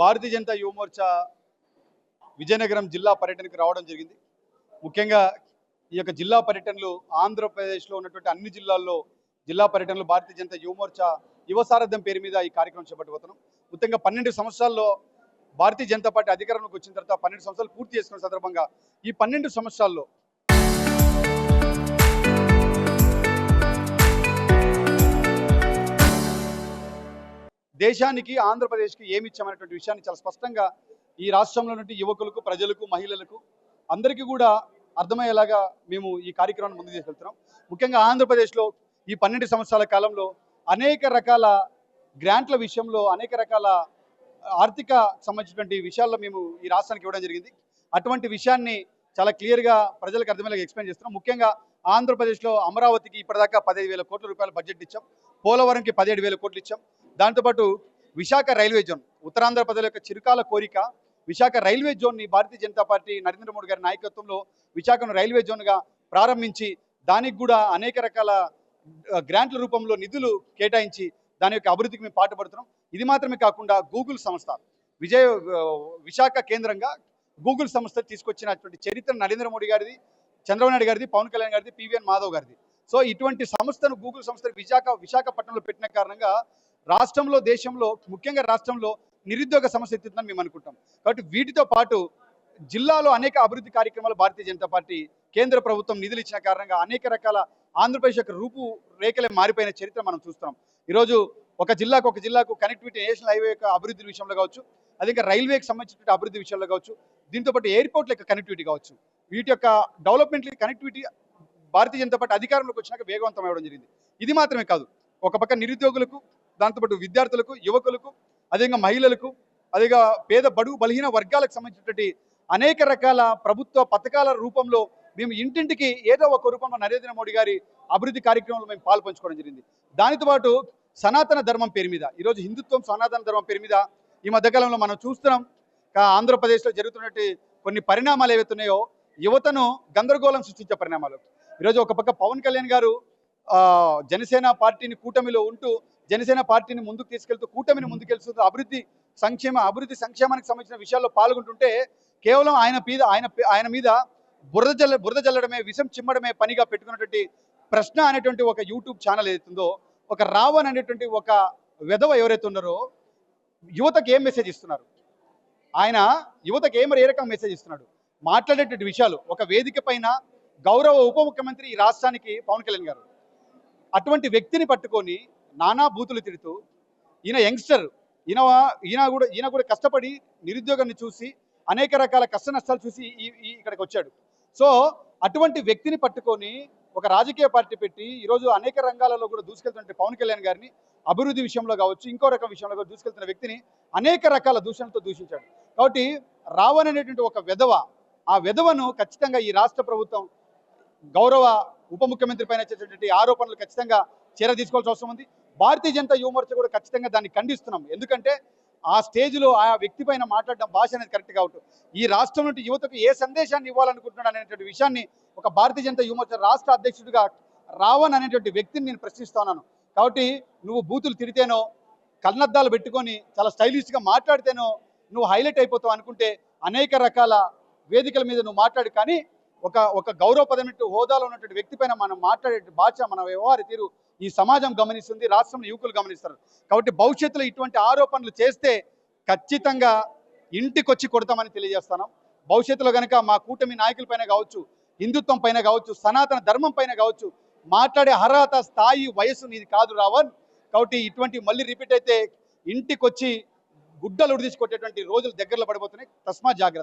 భారతీయ జనతా యువ మోర్చా విజయనగరం జిల్లా పర్యటనకు రావడం జరిగింది. ముఖ్యంగా ఈ యొక్క జిల్లా పర్యటనలు ఆంధ్రప్రదేశ్లో ఉన్నటువంటి అన్ని జిల్లాల్లో జిల్లా పర్యటనలు భారతీయ జనతా యువ మోర్చా యువ సారథ్యం పేరు మీద ఈ కార్యక్రమం చేపట్టబోతున్నాం. ముఖ్యంగా 12 సంవత్సరాల్లో భారతీయ జనతా పార్టీ అధికారంలోకి వచ్చిన తర్వాత 12 సంవత్సరాలు పూర్తి చేసుకున్న సందర్భంగా ఈ 12 సంవత్సరాల్లో దేశానికి ఆంధ్రప్రదేశ్కి ఏమి ఇచ్చామనేటువంటి విషయాన్ని చాలా స్పష్టంగా ఈ రాష్ట్రంలో నుండి యువకులకు, ప్రజలకు, మహిళలకు అందరికీ కూడా అర్థమయ్యేలాగా మేము ఈ కార్యక్రమాన్ని ముందుకు తీసుకెళ్తున్నాం. ముఖ్యంగా ఆంధ్రప్రదేశ్లో ఈ 12 సంవత్సరాల కాలంలో అనేక రకాల గ్రాంట్ల విషయంలో అనేక రకాల ఆర్థిక సంబంధించినటువంటి విషయాల్లో మేము ఈ రాష్ట్రానికి ఇవ్వడం జరిగింది. అటువంటి విషయాన్ని చాలా క్లియర్గా ప్రజలకు అర్థమయ్యేలాగా ఎక్స్ప్లెయిన్ చేస్తున్నాం. ముఖ్యంగా ఆంధ్రప్రదేశ్లో అమరావతికి ఇప్పటిదాకా 15,000 కోట్ల రూపాయల బడ్జెట్ ఇచ్చాం. పోలవరంకి 17,000 కోట్లు ఇచ్చాం. దాంతోపాటు విశాఖ రైల్వే జోన్, ఉత్తరాంధ్ర ప్రజల యొక్క చిరకాల కోరిక విశాఖ రైల్వే జోన్ని భారతీయ జనతా పార్టీ నరేంద్ర మోడీ గారి నాయకత్వంలో విశాఖను రైల్వే జోన్గా ప్రారంభించి దానికి కూడా అనేక రకాల గ్రాంట్ల రూపంలో నిధులు కేటాయించి దాని యొక్క అభివృద్ధికి మేము పాటుపడుతున్నాం. ఇది మాత్రమే కాకుండా గూగుల్ సంస్థ విశాఖ కేంద్రంగా గూగుల్ సంస్థ తీసుకొచ్చినటువంటి చరిత్ర నరేంద్ర మోడీ గారిది, చంద్రబాబు నాయుడు గారిది, పవన్ కళ్యాణ్ గారిది, పివిఎన్ మాధవ్ గారిది. సో ఇటువంటి సంస్థను గూగుల్ సంస్థ విశాఖపట్నంలో పెట్టిన కారణంగా రాష్ట్రంలో, దేశంలో, ముఖ్యంగా రాష్ట్రంలో నిరుద్యోగ సమస్య ఎత్తుతుందని మేము అనుకుంటాం. కాబట్టి వీటితో పాటు జిల్లాలో అనేక అభివృద్ధి కార్యక్రమాలు భారతీయ జనతా పార్టీ కేంద్ర ప్రభుత్వం నిధులు ఇచ్చిన కారణంగా అనేక రకాల ఆంధ్రప్రదేశ్ యొక్క రూపురేఖలే మారిపోయిన చరిత్ర మనం చూస్తున్నాం. ఈరోజు ఒక జిల్లాకు కనెక్టివిటీ, నేషనల్ హైవే యొక్క అభివృద్ధి విషయంలో కావచ్చు, అదే రైల్వేకి సంబంధించిన అభివృద్ధి విషయంలో కావచ్చు, దీంతో పాటు ఎయిర్పోర్ట్ల యొక్క కనెక్టివిటీ కావచ్చు, వీటి యొక్క development connectivity Bharatiya Janata party అధికారంలోకి వచ్చినాక వేగవంతం అవ్వడం జరిగింది. ఇది మాత్రమే కాదు, ఒక పక్క నిరుద్యోగులకు, దాంతోపాటు విద్యార్థులకు, యువకులకు, అదేవిధంగా మహిళలకు, అదేగా పేద బడుగు బలహీన వర్గాలకు సంబంధించినటువంటి అనేక రకాల ప్రభుత్వ పథకాల రూపంలో మేము ఇంటింటికి ఏదో ఒక రూపంలో నరేంద్ర మోడీ గారి అభివృద్ధి కార్యక్రమంలో మేము పాల్పంచుకోవడం జరిగింది. దానితో పాటు సనాతన ధర్మం పేరు మీద, ఈరోజు హిందుత్వం, సనాతన ధర్మం పేరు మీద ఈ మధ్యకాలంలో మనం చూస్తున్నాం. ఆంధ్రప్రదేశ్లో జరుగుతున్నటువంటి కొన్ని పరిణామాలు ఏవైతున్నాయో యువతను గందరగోళం సృష్టించే పరిణామాలు. ఈరోజు ఒక పక్క పవన్ కళ్యాణ్ గారు జనసేన పార్టీని కూటమిలో ఉంటూ జనసేన పార్టీని ముందుకు తీసుకెళ్తూ కూటమిని ముందుకెళ్తూ అభివృద్ధి సంక్షేమానికి సంబంధించిన విషయాల్లో పాల్గొంటుంటే కేవలం ఆయన మీద బురద జల్లడమే, విషం చిమ్మడమే పనిగా పెట్టుకున్నటువంటి ప్రశ్న అనేటువంటి ఒక యూట్యూబ్ ఛానల్ ఏదైతుందో, ఒక రావణ్ అనేటువంటి ఒక వెధవ ఎవరైతే ఉన్నారో యువతకు ఏం మెసేజ్ ఇస్తున్నారు, ఆయన యువతకు ఏ రకం మెసేజ్ ఇస్తున్నాడు, మాట్లాడేటువంటి విషయాలు, ఒక వేదిక పైన గౌరవ ఉప ముఖ్యమంత్రి ఈ రాష్ట్రానికి పవన్ కళ్యాణ్ గారు, అటువంటి వ్యక్తిని పట్టుకొని నానా బూతులు తిడుతూ, ఈయన యంగ్స్టర్, ఈయన కూడా కష్టపడి నిరుద్యోగాన్ని చూసి అనేక రకాల కష్ట నష్టాలు చూసి ఇక్కడికి వచ్చాడు. సో అటువంటి వ్యక్తిని పట్టుకొని ఒక రాజకీయ పార్టీ పెట్టి ఈరోజు అనేక రంగాలలో కూడా దూసుకెళ్తున్న పవన్ కళ్యాణ్ గారిని అభివృద్ధి విషయంలో కావచ్చు, ఇంకో రకం విషయంలో కూడా దూసుకెళ్తున్న వ్యక్తిని అనేక రకాల దూషణలతో దూషించాడు. కాబట్టి రావణ్ అనేటువంటి ఒక వెధవ, ఆ వెధవను ఖచ్చితంగా ఈ రాష్ట్ర ప్రభుత్వం గౌరవ ఉప ముఖ్యమంత్రి పైన చేసేటువంటి ఆరోపణలు ఖచ్చితంగా చర్య తీసుకోవాల్సిన అవసరం ఉంది. భారతీయ జనతా యువ మోర్చా కూడా ఖచ్చితంగా దాన్ని ఖండిస్తున్నాం. ఎందుకంటే ఆ స్టేజ్లో ఆ వ్యక్తి పైన మాట్లాడడం భాష అనేది కరెక్ట్గా ఉంటుంది. ఈ రాష్ట్రం నుండి యువతకు ఏ సందేశాన్ని ఇవ్వాలనుకుంటున్నాడు అనేటువంటి విషయాన్ని ఒక భారతీయ జనతా యువ మోర్చా రాష్ట్ర అధ్యక్షుడిగా రావణ్ అనేటువంటి వ్యక్తిని నేను ప్రశ్నిస్తున్నాను. కాబట్టి నువ్వు బూతులు తిడితేనో, కన్నద్దాలు పెట్టుకొని చాలా స్టైలిష్గా మాట్లాడితేనో నువ్వు హైలైట్ అయిపోతావు అనుకుంటే అనేక రకాల వేదికల మీద నువ్వు మాట్లాడు, కానీ ఒక గౌరవపదమైన హోదాలో ఉన్నటువంటి వ్యక్తి పైన మనం మాట్లాడే భాష, మన వ్యవహార తీరు ఈ సమాజం గమనిస్తుంది, రాష్ట్రంలో యువకులు గమనిస్తారు. కాబట్టి భవిష్యత్తులో ఇటువంటి ఆరోపణలు చేస్తే ఖచ్చితంగా ఇంటికొచ్చి కొడతామని తెలియజేస్తున్నాం. భవిష్యత్తులో కనుక మా కూటమి నాయకుల పైన కావచ్చు, హిందుత్వం పైన కావచ్చు, సనాతన ధర్మం పైన కావచ్చు మాట్లాడే అర్హత, స్థాయి, వయస్సు నీది కాదు రావణ్. కాబట్టి ఇటువంటి మళ్ళీ రిపీట్ అయితే ఇంటికొచ్చి గుడ్డలు ఉడిదీసి కొట్టేటువంటి రోజులు దగ్గరలో పడిపోతున్నాయి. తస్మాత్ జాగ్రత్త.